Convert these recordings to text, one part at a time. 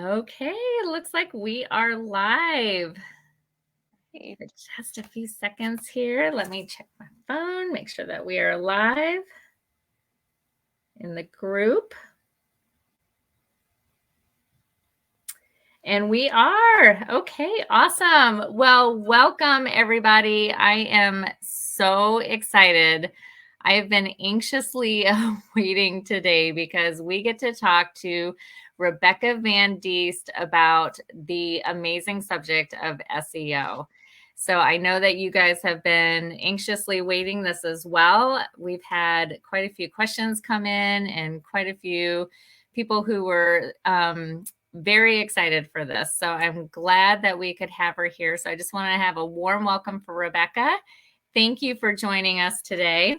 Okay, it looks like we are live. Hey. For just a few seconds here. Let me check my phone, make sure that we are live in the group. And we are. Okay, awesome. Well, welcome everybody. I am so excited. I have been anxiously waiting today because we get to talk to Rebecca Van Diest about the amazing subject of SEO. So I know that you guys have been anxiously waiting this as well. We've had quite a few questions come in and quite a few people who were very excited for this. So I'm glad that we could have her here. So I just want to have a warm welcome for Rebecca. Thank you for joining us today.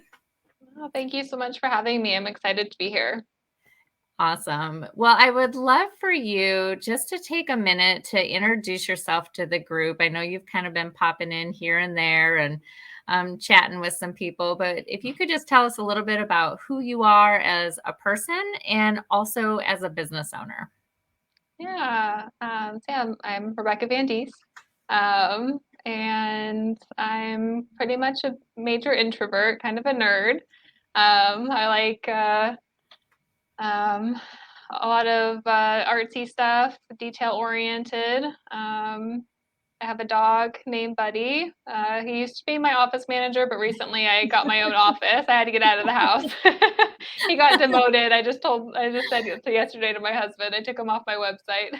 Oh, thank you so much for having me. I'm excited to be here. Awesome. Well, I would love for you just to take a minute to introduce yourself to the group. I know you've kind of been popping in here and there and chatting with some people, but if you could just tell us a little bit about who you are as a person and also as a business owner. Yeah. I'm Rebecca Van Diest. And I'm pretty much a major introvert, kind of a nerd. I like a lot of artsy stuff, detail oriented. I have a dog named Buddy. He used to be my office manager, but recently I got my own office. I had to get out of the house. He got demoted. I just said yesterday to my husband. I took him off my website.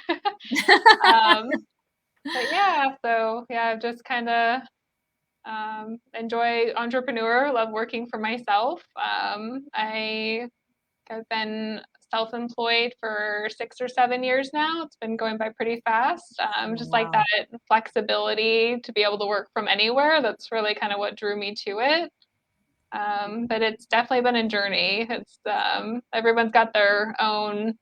But yeah, I've just kind of enjoy entrepreneur, love working for myself. I've been self-employed for 6 or 7 years now. It's been going by pretty fast. Just like Wow. that flexibility to be able to work from anywhere. That's really kind of what drew me to it. But it's definitely been a journey. It's everyone's got their own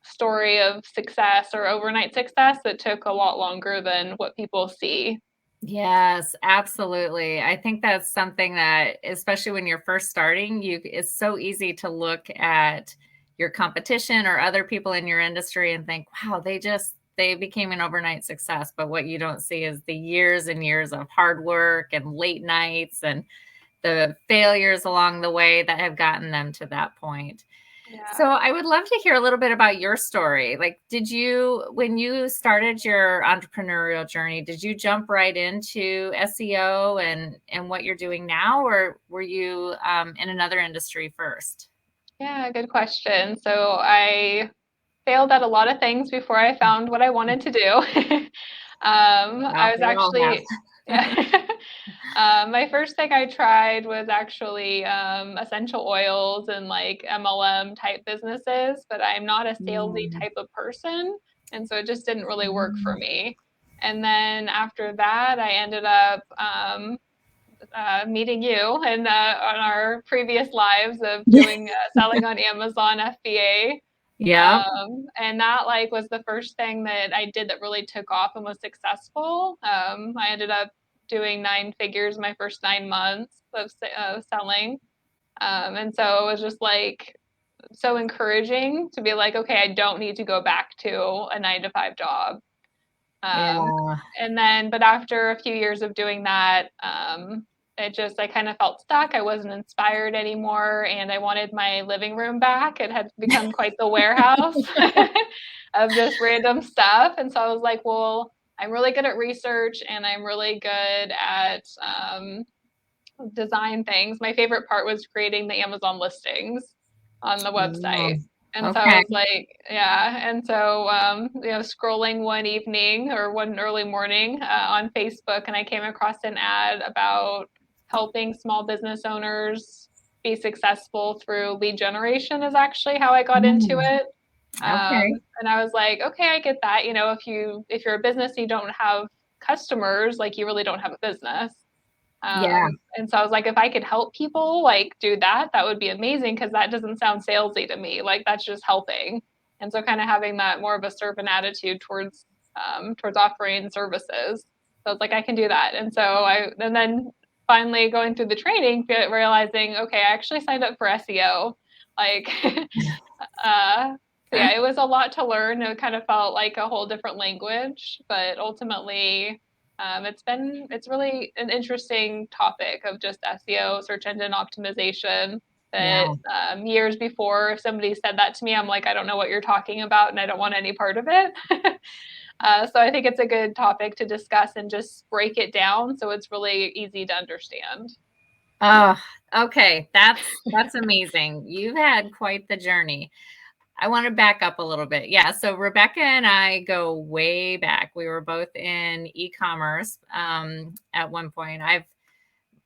story of success or overnight success that took a lot longer than what people see. Yes, absolutely. I think that's something that, especially when you're first starting, it's so easy to look at your competition or other people in your industry and think, wow, they became an overnight success. But what you don't see is the years and years of hard work and late nights and the failures along the way that have gotten them to that point. So Yeah. I would love to hear a little bit about your story. Like, when you started your entrepreneurial journey, did you jump right into SEO and what you're doing now, or were you in another industry first? Yeah, good question. So I failed at a lot of things before I found what I wanted to do. I Well, was we all have. actually, yeah. My first thing I tried was actually essential oils and like MLM type businesses, but I'm not a salesy Mm. type of person. And so it just didn't really work for Mm. me. And then after that, I ended up meeting you and on our previous lives of doing selling on Amazon FBA. Yep. And that like was the first thing that I did that really took off and was successful. I ended up doing 9 figures my first 9 months of selling. And so it was just like so encouraging to be like, okay, I don't need to go back to a 9 to 5 job. Um, Yeah. but after a few years of doing that, I kind of felt stuck. I wasn't inspired anymore, and I wanted my living room back. It had become quite the warehouse of just random stuff. And so I was like, well, I'm really good at research and I'm really good at design things. My favorite part was creating the Amazon listings on the Oh, website. And so I okay. was like, yeah. And so, scrolling one evening or one early morning on Facebook, and I came across an ad about helping small business owners be successful through lead generation, is actually how I got into Mm, it. okay. And I was like, okay, I get that. If you're a business and you don't have customers, like you really don't have a business. Yeah. And so I was like, if I could help people like do that, that would be amazing because that doesn't sound salesy to me. Like that's just helping. And so kind of having that more of a servant attitude towards offering services. So it's like I can do that. And then finally going through the training, realizing, okay, I actually signed up for SEO. Like Yeah, it was a lot to learn. It kind of felt like a whole different language, but ultimately, it's really an interesting topic of just SEO, search engine optimization. That Yeah. years before, if somebody said that to me, I'm like, I don't know what you're talking about, and I don't want any part of it. So I think it's a good topic to discuss and just break it down so it's really easy to understand. Oh, okay. That's amazing. You've had quite the journey. I want to back up a little bit. Yeah. So Rebecca and I go way back. We were both in e-commerce at one point.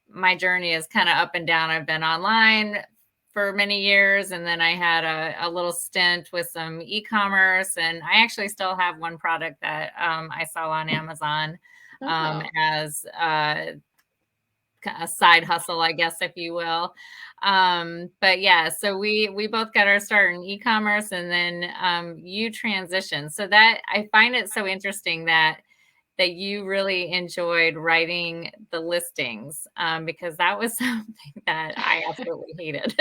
My journey is kind of up and down. I've been online for many years, and then I had a little stint with some e-commerce, and I actually still have one product that I sell on Amazon Oh, as a side hustle, I guess, if you will. But yeah, so we both got our start in e-commerce, and then you transitioned. So that I find it so interesting that you really enjoyed writing the listings, because that was something that I absolutely hated.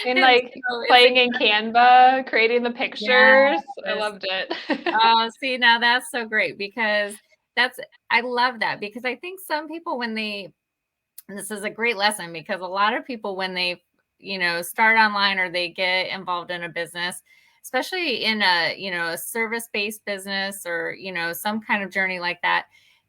and And like so it's playing in Canva, creating the pictures, I yes. loved it. Oh, see, now that's so great because that's I love that because I think some people when they and this is a great lesson because a lot of people when they start online or they get involved in a business, especially in a service-based business or some kind of journey like that,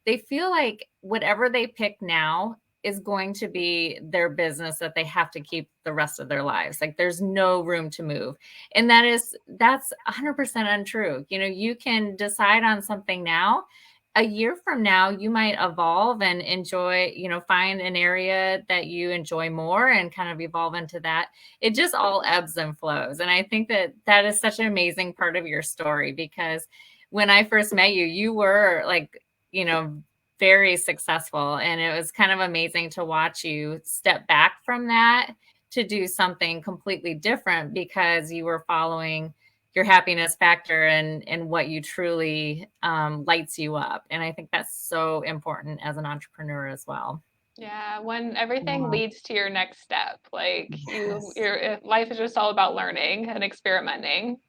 they feel like whatever they pick now is going to be their business that they have to keep the rest of their lives. Like there's no room to move. And that's 100% untrue. You can decide on something now. A year from now, you might evolve and enjoy, find an area that you enjoy more and kind of evolve into that. It just all ebbs and flows. And I think that that is such an amazing part of your story because when I first met you, you were like, you know, very successful. And it was kind of amazing to watch you step back from that to do something completely different because you were following your happiness factor and what you truly lights you up. And I think that's so important as an entrepreneur as well. Yeah, when everything Yeah. leads to your next step, like Yes. life is just all about learning and experimenting.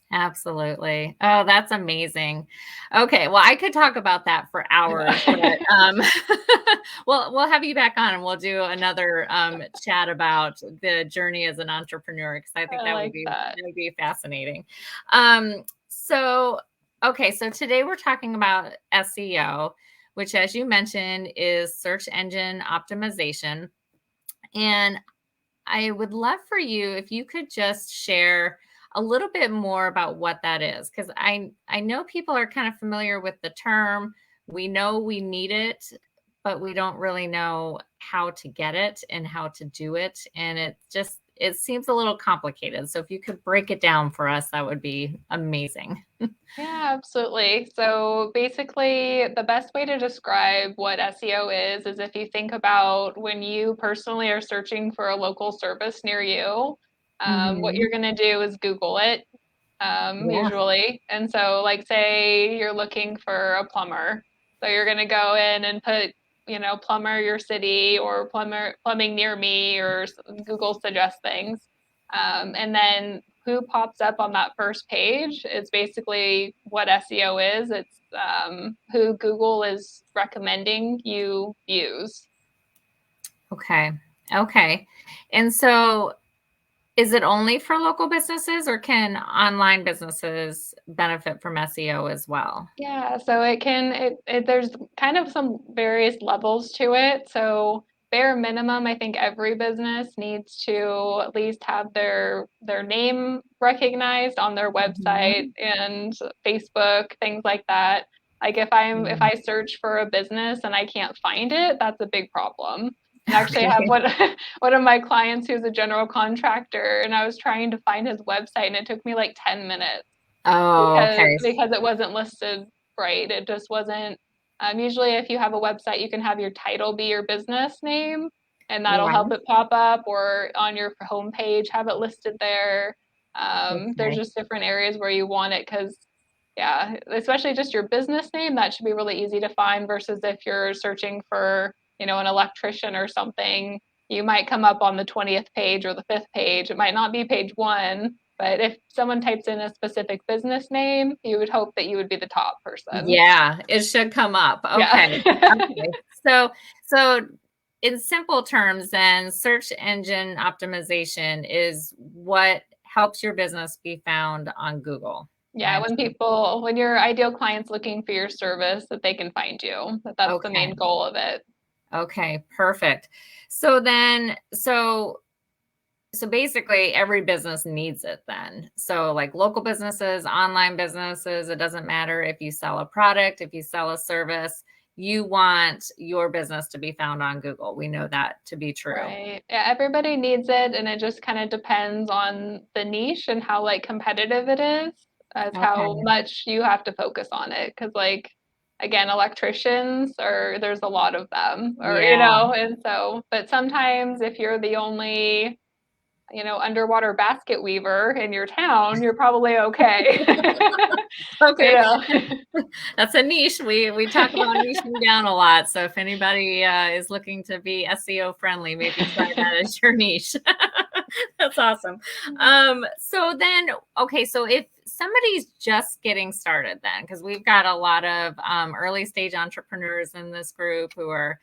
Absolutely. Oh, that's amazing. Okay, well, I could talk about that for hours, but we'll have you back on and we'll do another chat about the journey as an entrepreneur because I think I like that. that would be fascinating. So okay, so today we're talking about SEO, which, as you mentioned, is search engine optimization, and I would love for you if you could just share a little bit more about what that is because I know people are kind of familiar with the term. We know we need it, but we don't really know how to get it and how to do it, and it seems a little complicated. So if you could break it down for us, that would be amazing. Yeah, absolutely. So basically, the best way to describe what SEO is if you think about when you personally are searching for a local service near you, what Hmm. you're going to do is Google it, Yeah. usually. And so, like, say you're looking for a plumber. So you're going to go in and put, plumber your city or plumbing near me or Google suggest things. And then who pops up on that first page is basically what SEO is. It's who Google is recommending you use. Okay. Okay. And so is it only for local businesses or can online businesses benefit from SEO as well? Yeah, so there's kind of some various levels to it. So bare minimum, I think every business needs to at least have their name recognized on their website Mhm. and Facebook, things like that. Like if Mm. I search for a business and I can't find it, that's a big problem. And actually I have Okay. one of my clients who's a general contractor and I was trying to find his website and it took me like 10 minutes Oh, okay. because it wasn't listed right. It just wasn't. Usually, if you have a website, you can have your title be your business name, and that'll help Right. it pop up, or on your homepage, have it listed there. There's Okay. just different areas where you want it because, yeah, especially just your business name, that should be really easy to find versus if you're searching for, an electrician or something, you might come up on the 20th page or the 5th page. It might not be page one, But if someone types in a specific business name, you would hope that you would be the top person. Yeah, it should come up. Yeah. Okay. Okay. So in simple terms, then search engine optimization is what helps your business be found on Google. Yeah, when your ideal client's looking for your service, that they can find you. That's the Okay. main goal of it. Okay, perfect. So then, so basically every business needs it then. So like local businesses, online businesses, it doesn't matter if you sell a product, if you sell a service, you want your business to be found on Google. We know that to be true. Right. Yeah, everybody needs it, and it just kind of depends on the niche and how like competitive it is, as how Okay. much you have to focus on it. Because like again, electricians are there's a lot of them, or Yeah. and so but sometimes if you're the only underwater basket weaver in your town, you're probably okay. you Okay. know. That's a niche. We talk about niching down a lot. So if anybody is looking to be SEO friendly, maybe try that as your niche. That's awesome. So then, okay, so if somebody's just getting started, then because we've got a lot of early stage entrepreneurs in this group who are,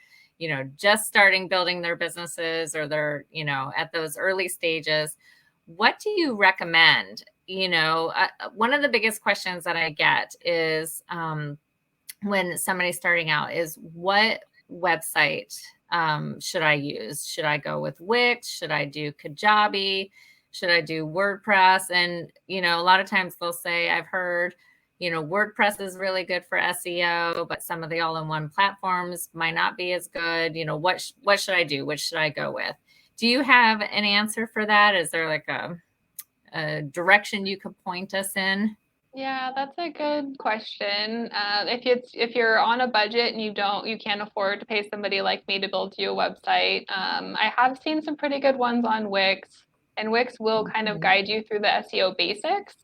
just starting building their businesses, or they're, at those early stages. What do you recommend? One of the biggest questions that I get is when somebody's starting out is, what website should I use? Should I go with Wix? Should I do Kajabi? Should I do WordPress? And, a lot of times they'll say, I've heard, WordPress is really good for SEO, but some of the all-in-one platforms might not be as good. What should I do? Which should I go with? Do you have an answer for that? Is there like a direction you could point us in? Yeah, that's a good question. If you're on a budget and you can't afford to pay somebody like me to build you a website, I have seen some pretty good ones on Wix, and Wix will kind of Mhm. guide you through the SEO basics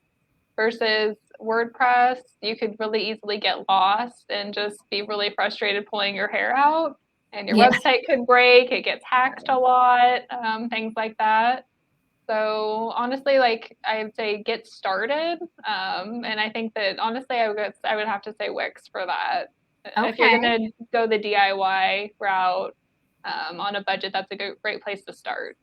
versus WordPress. You could really easily get lost and just be really frustrated pulling your hair out, and your Yeah. website could break. It gets hacked a lot, things like that. So honestly, like I would say, get started. And I think that honestly, I would have to say Wix for that. If you're Okay. gonna go the DIY route on a budget, that's a great place to start.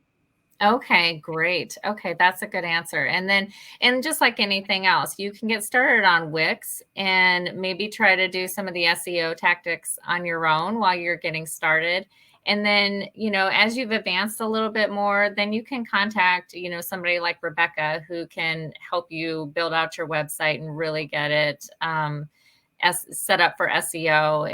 Okay, great. Okay, that's a good answer. And just like anything else, you can get started on Wix and maybe try to do some of the SEO tactics on your own while you're getting started. And then, as you've advanced a little bit more, then you can contact, somebody like Rebecca who can help you build out your website and really get it set up for SEO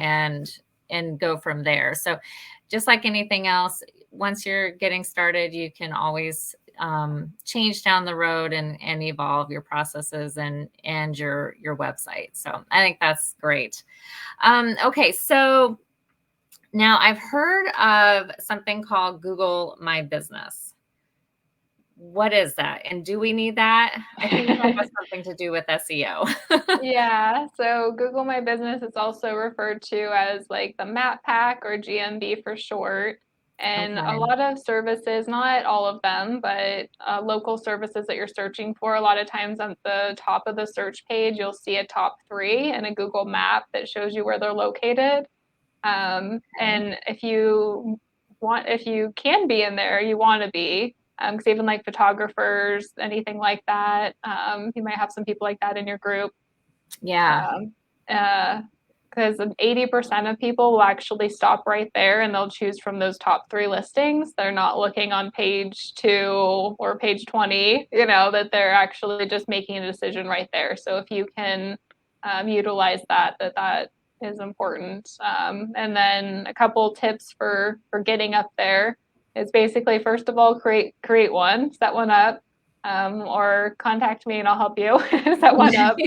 and go from there. So just like anything else, once you're getting started, you can always change down the road and evolve your processes and your website. So I think that's great. Okay, so now I've heard of something called Google My Business. What is that? And do we need that? I think that has something to do with SEO. Yeah, so Google My Business is also referred to as like the Map Pack or GMB for short. And a Okay. lot of services, not all of them, but local services that you're searching for, a lot of times on the top of the search page, you'll see a top three and a Google map that shows you where they're located. Okay. And if you can be in there, you want to be. Because even like photographers, anything like that, you might have some people like that in your group. Yeah. Um, because 80% of people will actually stop right there and they'll choose from those top three listings. They're not looking on page 2 or page 20, that they're actually just making a decision right there. So if you can utilize that is important. And then a couple tips for getting up there is basically, first of all, create one, set one up, or contact me and I'll help you set one up.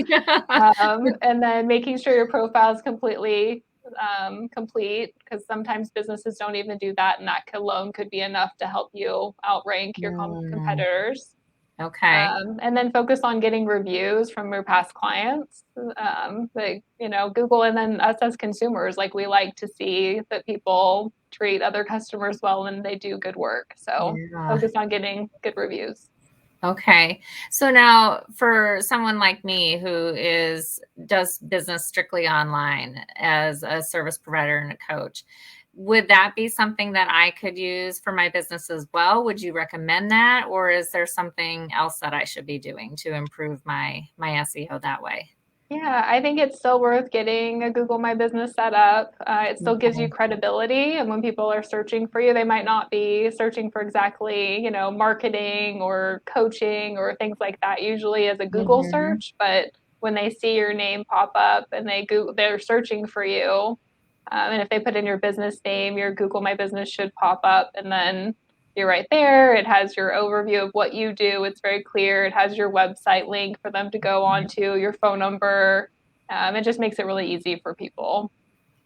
And then making sure your profile is completely complete, because sometimes businesses don't even do that, and that alone could be enough to help you outrank your Mm, competitors. okay. And then focus on getting reviews from your past clients. Like, Google, and then us as consumers, like we like to see that people treat other customers well and they do good work. So Yeah. focus on getting good reviews. Okay. So now for someone like me who does business strictly online as a service provider and a coach, would that be something that I could use for my business as well? Would you recommend that? Or is there something else that I should be doing to improve my SEO that way? Yeah, I think it's still worth getting a Google My Business set up. It still gives you Okay. credibility, and when people are searching for you, they might not be searching for exactly, marketing or coaching or things like that usually as a Google Mhm. search, but when they see your name pop up and they're searching for you, and if they put in your business name, your Google My Business should pop up, and then you're right there. It has your overview of what you do. It's very clear. It has your website link for them to go on to, your phone number. It just makes it really easy for people.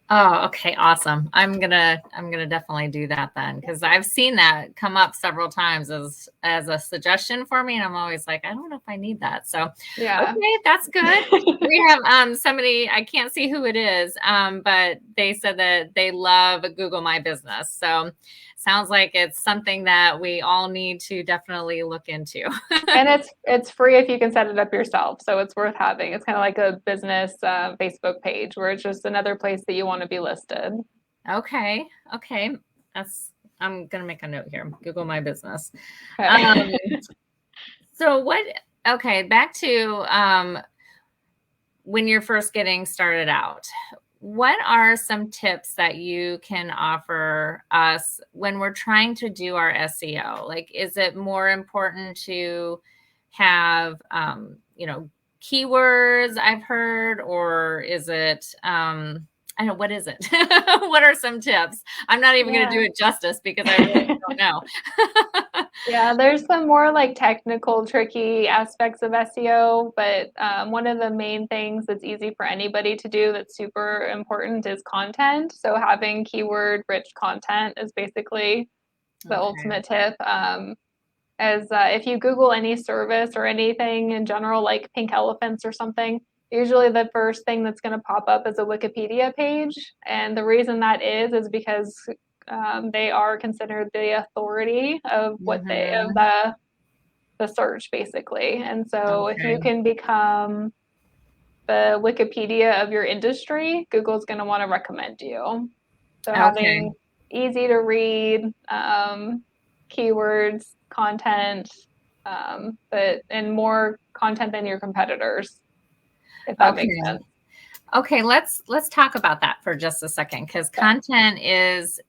Oh, okay, awesome. I'm gonna definitely do that then because I've seen that come up several times as a suggestion for me, and I'm always like, I don't know if I need that. So, Yeah. okay, that's good. We have somebody, I can't see who it is, but they said that they love Google My Business. So sounds like it's something that we all need to definitely look into. And it's free if you can set it up yourself, so it's worth having. It's kind of like a business Facebook page where it's just another place that you want to be listed. Okay, okay. That's I'm gonna make a note here. Google My Business. Um, Okay. So what okay, back to when you're first getting started out. What are some tips that you can offer us when we're trying to do our SEO? Like, is it more important to have, keywords I've heard, or is it, I don't know, what is it? What are some tips? I'm not even going to do Yeah. it justice because I really don't know. Yeah, there's some more like technical, tricky aspects of SEO, but one of the main things that's easy for anybody to do that's super important is content. So having keyword-rich content is basically the Okay. ultimate tip. As if you Google any service or anything in general, like pink elephants or something, usually the first thing that's going to pop up is a Wikipedia page. And the reason that is because they are considered the authority of of Mhm. the search basically. And so if you Okay. can become the Wikipedia of your industry, Google's going to want to recommend you. So Okay. having easy to read keywords, content, but and more content than your competitors, if that makes Okay. sense. Okay, let's talk about that for just a second because Okay. content is,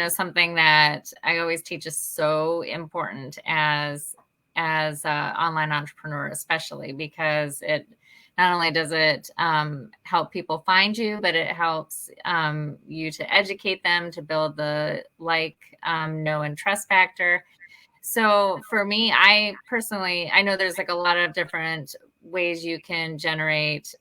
something that I always teach is so important as a online entrepreneur, especially because it not only does it help people find you, but it helps you to educate them to build the know, and trust factor. So for me, I personally, I know there's like a lot of different ways you can generate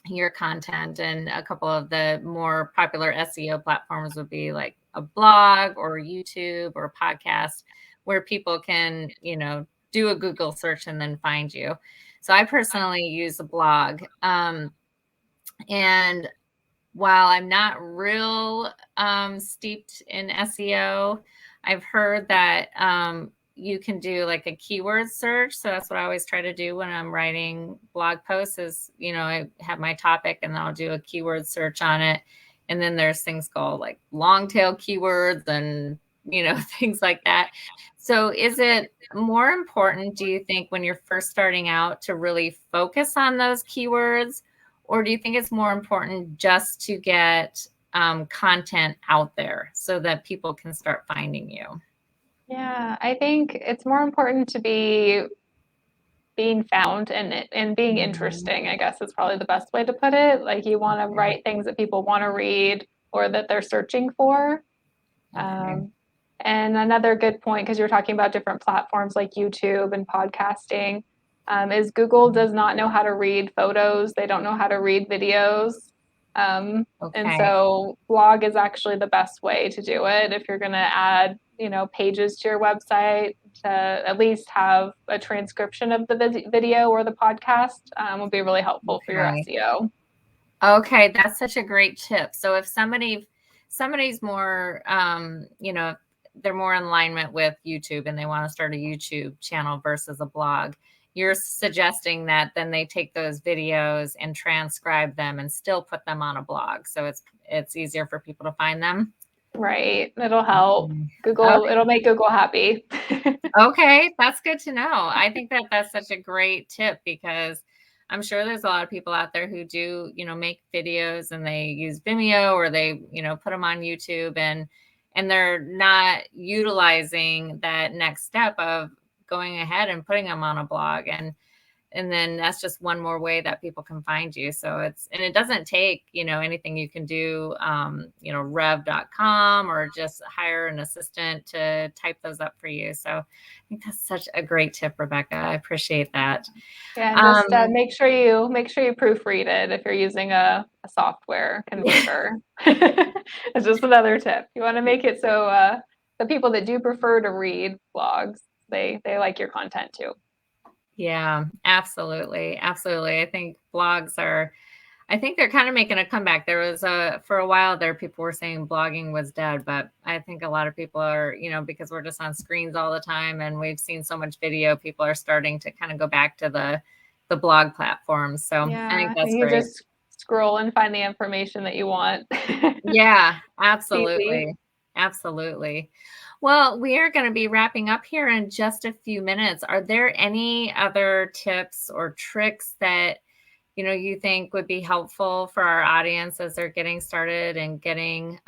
your content, and a couple of the more popular SEO platforms would be like a blog or YouTube or a podcast where people can, do a Google search and then find you. So I personally use a blog. And while I'm not real steeped in SEO, I've heard that you can do like a keyword search. So that's what I always try to do when I'm writing blog posts is, I have my topic and I'll do a keyword search on it. And then there's things called like long tail keywords and, things like that. So is it more important, do you think, when you're first starting out to really focus on those keywords? Or do you think it's more important just to get content out there so that people can start finding you? Yeah, I think it's more important to be being found and being Mhm. interesting, I guess is probably the best way to put it. Like you want to Okay. write things that people want to read or that they're searching for. Okay. Um, and another good point, because you're talking about different platforms like YouTube and podcasting, is Google does not know how to read photos. They don't know how to read videos. And Okay. so blog is actually the best way to do it if you're going to add, pages to your website to at least have a transcription of the video or the podcast would be really helpful for your Okay. SEO. Okay, that's such a great tip. So if somebody's more, they're more in alignment with YouTube and they want to start a YouTube channel versus a blog. You're suggesting that then they take those videos and transcribe them and still put them on a blog, so it's easier for people to find them. Right. It'll help. Okay. It'll make Google happy. Okay, that's good to know. I think that that's such a great tip because I'm sure there's a lot of people out there who do, make videos and they use Vimeo or they, put them on YouTube and they're not utilizing that next step of going ahead and putting them on a blog. And then that's just one more way that people can find you. So it doesn't take, anything. You can do, rev.com or just hire an assistant to type those up for you. So I think that's such a great tip, Rebecca. I appreciate that. Yeah, just make sure you proofread it if you're using a software converter. It's just another tip. You want to make it so the people that do prefer to read blogs, they like your content too. Yeah, absolutely. Absolutely. I think they're kind of making a comeback. There was for a while there, people were saying blogging was dead, but I think a lot of people are, because we're just on screens all the time and we've seen so much video, people are starting to kind of go back to the blog platforms. So yeah, I think that's you great. just scroll and find the information that you want. Yeah, absolutely. Absolutely. Well, we are going to be wrapping up here in just a few minutes. Are there any other tips or tricks that, you think would be helpful for our audience as they're getting started and getting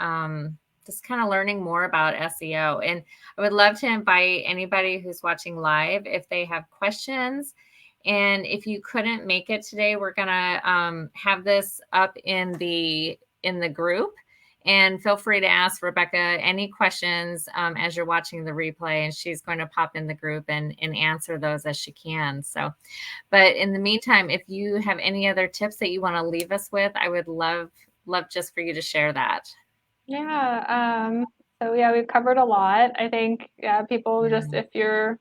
just kind of learning more about SEO? And I would love to invite anybody who's watching live if they have questions. And if you couldn't make it today, we're going to have this up in the group. And feel free to ask Rebecca any questions as you're watching the replay, and she's going to pop in the group and answer those as she can. So, but in the meantime, if you have any other tips that you want to leave us with, I would love just for you to share that. Yeah. So yeah, we've covered a lot. I think people just, if you're,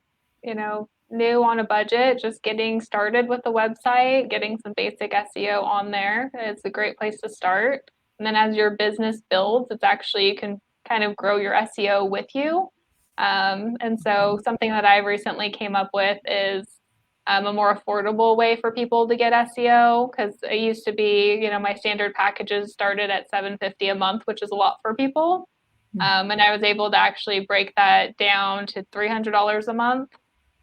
new on a budget, just getting started with the website, getting some basic SEO on there, it's a great place to start. And then as your business builds, it's actually, you can kind of grow your SEO with you. And so something that I recently came up with is a more affordable way for people to get SEO, because it used to be, my standard packages started at $750 a month, which is a lot for people. And I was able to actually break that down to $300 a month.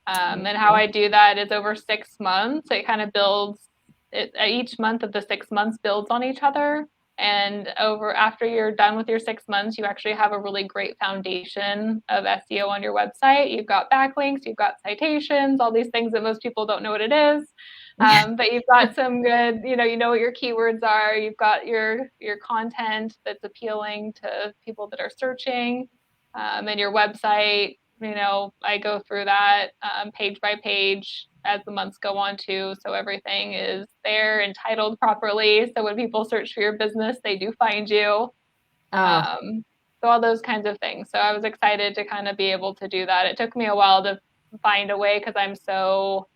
And how I do that is over 6 months. It kind of builds. Each month of the 6 months builds on each other. And after you're done with your 6 months, you actually have a really great foundation of SEO on your website. You've got backlinks, you've got citations, all these things that most people don't know what it is. But you've got some good, you know what your keywords are. You've got your content that's appealing to people that are searching, and your website. I go through that page by page as the months go on too. So everything is there and titled properly. So when people search for your business, they do find you. So all those kinds of things. So I was excited to kind of be able to do that. It took me a while to find a way because I'm so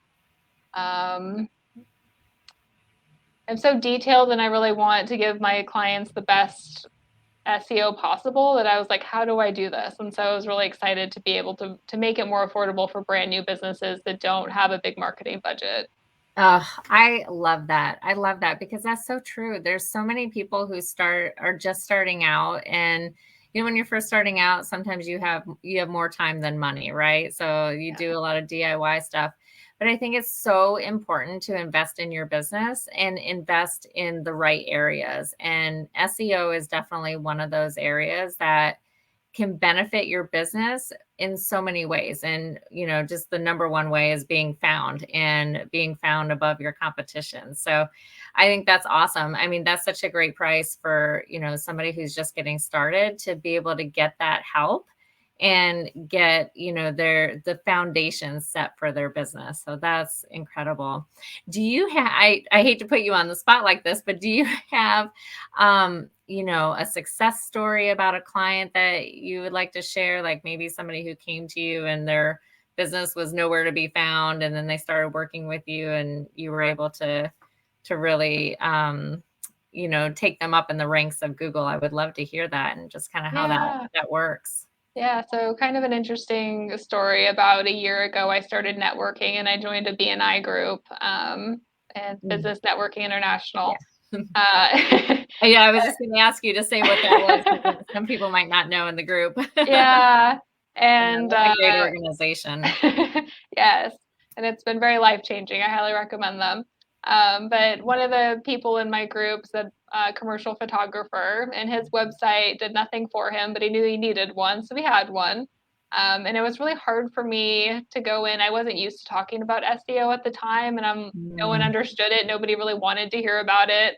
detailed and I really want to give my clients the best SEO possible, that I was like, how do I do this? And so I was really excited to be able to make it more affordable for brand new businesses that don't have a big marketing budget. I love that. I love that because that's so true. There's so many people who are just starting out, and when you're first starting out, sometimes you have more time than money, right? So you do a lot of DIY stuff. But I think it's so important to invest in your business and invest in the right areas. And SEO is definitely one of those areas that can benefit your business in so many ways. And, just the number one way is being found and being found above your competition. So I think that's awesome. I mean, that's such a great price for, somebody who's just getting started to be able to get that help and get, the foundation set for their business. So that's incredible. Do you have, I hate to put you on the spot like this, but do you have, a success story about a client that you would like to share? Like maybe somebody who came to you and their business was nowhere to be found, and then they started working with you and you were able to really, take them up in the ranks of Google. I would love to hear that and just kind of how that works. Yeah, so kind of an interesting story. About a year ago, I started networking and I joined a BNI group, and Mm. Business Networking International. Yeah. Uh, Yeah, I was just going to ask you to say what that was, because some people might not know in the group. yeah, Yeah, and what a great organization. yes, and it's been very life-changing. I highly recommend them. But one of the people in my group is a commercial photographer, and his website did nothing for him, but he knew he needed one, so we had one. And it was really hard for me to go in. I wasn't used to talking about SEO at the time, and no one Mm. understood it. Nobody really wanted to hear about it.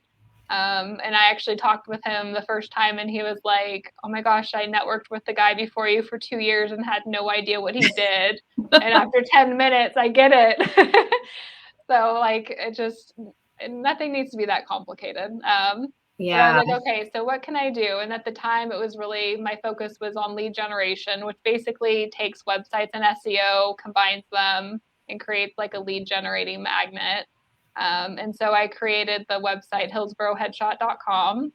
And I actually talked with him the first time, and he was like, "Oh my gosh, I networked with the guy before you for 2 years and had no idea what he did. And after 10 minutes, I get it." So, like, nothing needs to be that complicated. But I was Yeah. like, okay, so what can I do? And at the time, it was really my focus was on lead generation, which basically takes websites and SEO, combines them, and creates like a lead generating magnet. And so I created the website hillsboroheadshot.com,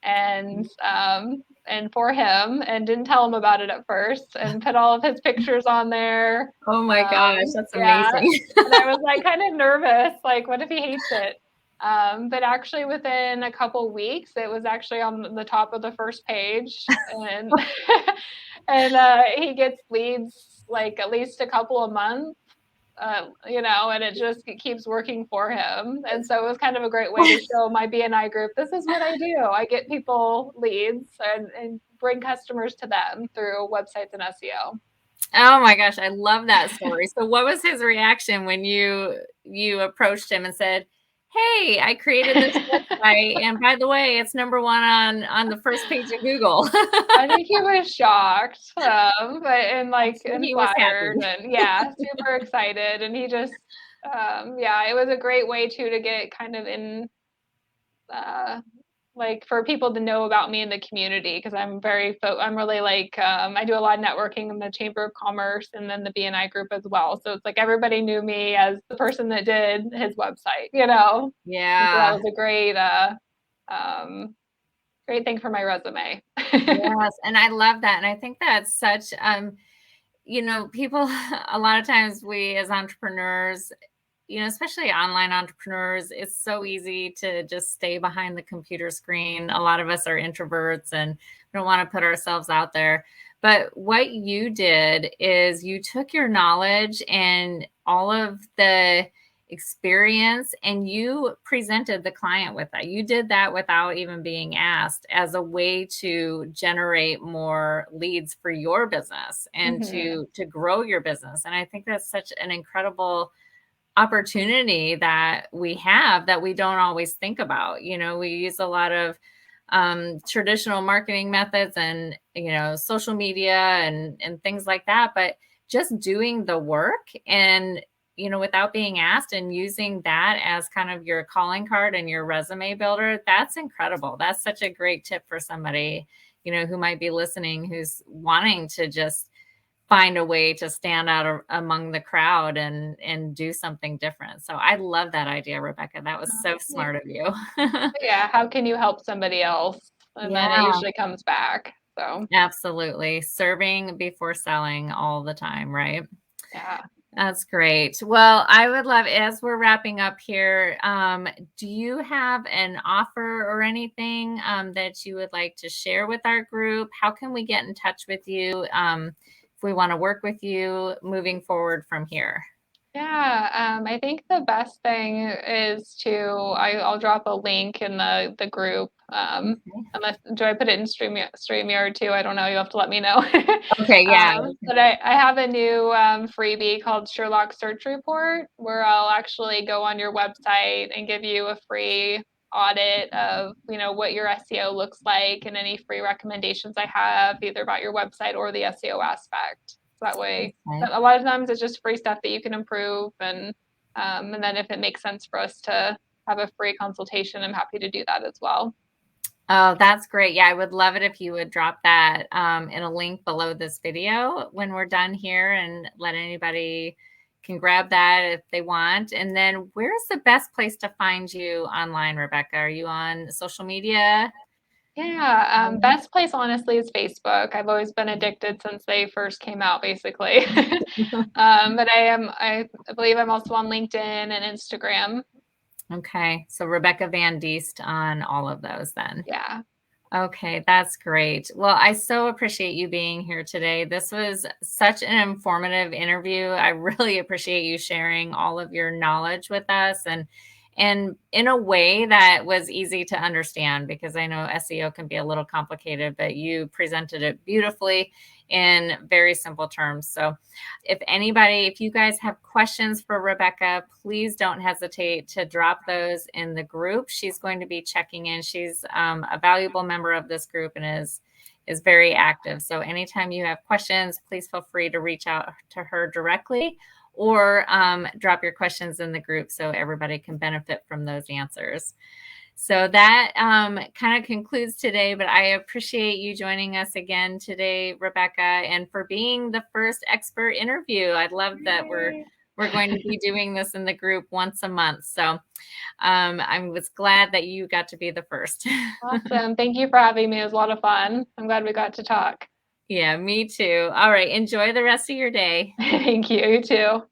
and for him, and didn't tell him about it at first, and put all of his pictures on there. Oh my gosh, that's Yeah, amazing. and I was like kind of nervous, like what if he hates it? But actually, within a couple weeks, it was actually on the top of the first page, and he gets leads like at least a couple of months, and it keeps working for him. And so it was kind of a great way to show my BNI group, this is what I do. I get people leads and bring customers to them through websites and SEO. Oh my gosh, I love that story. So what was his reaction when you approached him and said, "Hey, I created this website, and by the way, it's number one on the first page of Google." I think he was shocked, but and I'm like sure and he was happy. flattered, and yeah, super excited. And he just, yeah, it was a great way too to get kind of in, uh, like for people to know about me in the community, because I'm really like, I do a lot of networking in the Chamber of Commerce and then the BNI group as well. So it's like everybody knew me as the person that did his website. And so that Yeah. was a um, great thing for my resume. Yes, and I love that, and I think that's such, people a lot of times we as entrepreneurs, especially online entrepreneurs, it's so easy to just stay behind the computer screen. A lot of us are introverts and we don't want to put ourselves out there. But what you did is you took your knowledge and all of the experience and you presented the client with that. You did that without even being asked, as a way to generate more leads for your business and Hmm. to grow your business. And I think that's such an incredible opportunity that we have that we don't always think about. We use a lot of traditional marketing methods and social media and things like that, but just doing the work and without being asked and using that as kind of your calling card and your resume builder, that's incredible. That's such a great tip for somebody who might be listening, who's wanting to just find a way to stand out among the crowd and do something different. So I love that idea, Rebecca. That was so Yeah. smart of you. Yeah, how can you help somebody else? And then it Yeah, usually comes back. So, absolutely. Serving before selling all the time, right? yeah. That's great. Well, I would love, as we're wrapping up here, do you have an offer or anything that you would like to share with our group? How can we get in touch with you if we want to work with you moving forward from here? Yeah, I think the best thing is I'll drop a link in the group. Okay. Unless do I put it in StreamYard too? I don't know. You have to let me know. Okay, yeah. But I have a new freebie called Sherlock Search Report, where I'll actually go on your website and give you a free audit of what your SEO looks like and any free recommendations I have either about your website or the SEO aspect. So that way, Okay. a lot of times it's just free stuff that you can improve, and then if it makes sense for us to have a free consultation, I'm happy to do that as well. Oh, that's great. Yeah, I would love it if you would drop that in a link below this video when we're done here, and let anybody can grab that if they want. And then where's the best place to find you online, Rebecca? Are you on social media? Yeah, Mhm. best place honestly is Facebook. I've always been addicted since they first came out, basically. But I believe I'm also on LinkedIn and Instagram. Okay, so Rebecca Van Diest on all of those then. Yeah. Okay, that's great. Well, I so appreciate you being here today. This was such an informative interview. I really appreciate you sharing all of your knowledge with us and in a way that was easy to understand because I know SEO can be a little complicated, but you presented it beautifully in very simple terms. So, if you guys have questions for Rebecca, please don't hesitate to drop those in the group. She's going to be checking in. She's a valuable member of this group and is very active. So anytime you have questions, please feel free to reach out to her directly or drop your questions in the group so everybody can benefit from those answers. So that kind of concludes today, but I appreciate you joining us again today, Rebecca, and for being the first expert interview. I love that Yay. we're going to be doing this in the group once a month. So I was glad that you got to be the first. Awesome. Thank you for having me. It was a lot of fun. I'm glad we got to talk. Yeah, me too. All right, enjoy the rest of your day. Thank you. You too.